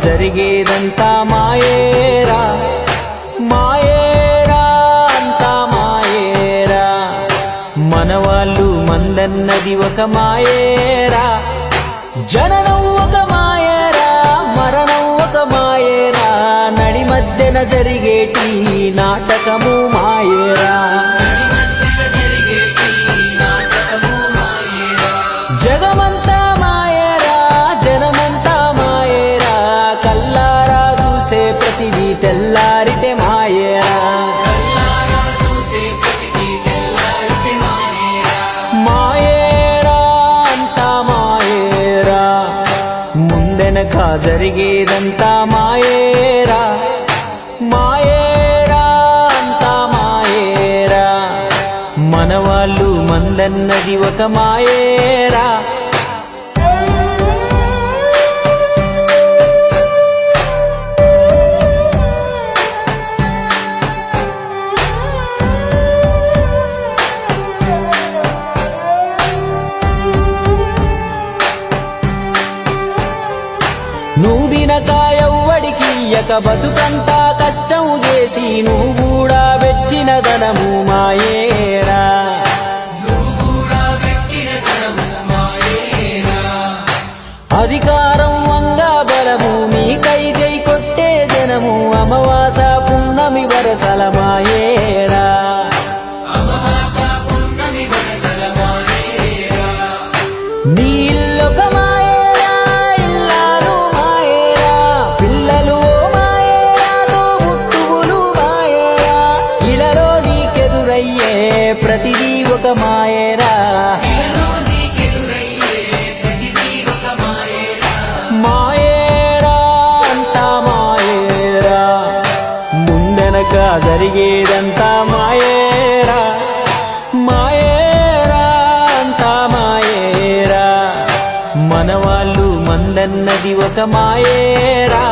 జరిగేదంతా మాయేరా మాయేరా అంతా మాయేరా మనవాళ్ళు మందన్నది ఒక మాయేరా జననం ఒక మాయేరా మరణం ఒక మాయేరా నడి మధ్యన జరిగేటి నాటకము మాయేరా జగమంతా మాయేరా జనమంతా మాయేరా కల్లారా చూసే ప్రతిదీ తెల్లారితే మాయేరా మాయేరా అంతా మాయేరా ముందెనక జరిగేదంతా మాయేరా మాయేరా అంతా మాయేరా మనవాళ్ళు మందన్నది ఒక మాయేరా నువ్వు దినకాయవ్వడికి ఇయ్యక బతుకంతా కష్టం చేసి నువ్వు కూడా పెట్టిన ధనము మాయేరా అధికారం వంగా బలము మీకై జై కొట్టే జనము అమావాస పున్నమి వరసల మాయేరా నీ ఇల్లొక మాయేరా ఇల్లాలు మాయేరా పిల్లలు మాయేరా తోబుట్టువులు మాయేరా ఇలలో నీకెదురయ్యే ప్రతిదీ ఒక మాయేరా మాయేరా అంతా మాయేరా ముందెనక జరిగేదంతా మాయేరా మాయేరా అంతా మాయేరా మనవాళ్ళు మందన్నది ఒక మాయేరా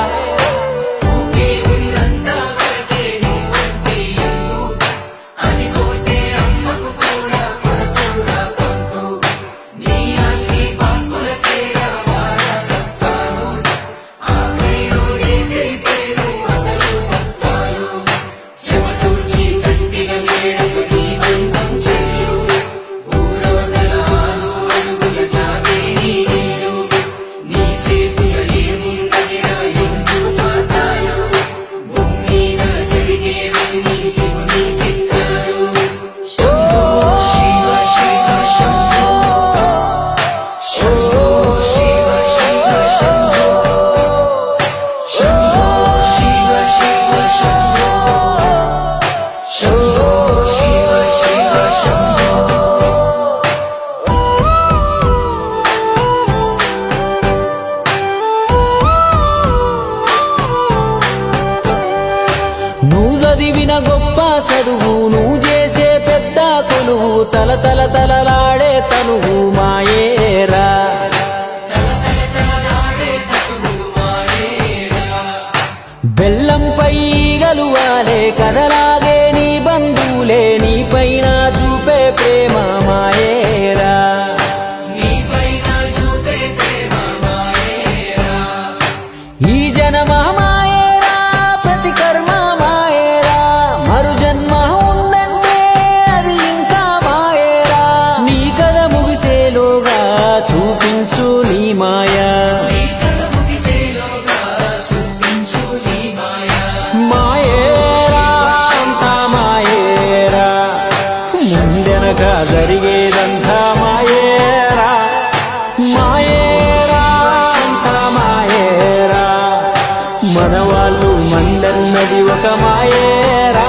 నువ్వు చదివిన గొప్ప చదువు నువ్వు చేసే పెద్ద కొలువు తల తల తలలాడే తనువు మాయేరా బెల్లంపై గలువాలే కదలాగే నీ బంధువులే నీ పైన చూపే ప్రేమ మాయేరా ఈ జనమా మాయేరా ప్రతి కర్మ మాయేరా మరు జన్మ ఉందంటే అది ఇంకా మాయేరా నీ కథ ముగిసేలోగా చూపించు నీ మాయా మాయేరా అంతా మాయేరా ముందెనక జరిగేదంతా మాయేరా మాయేరా అంతా మాయేరా మనవాళ్ళు మందన్నది ఒక మాయేరా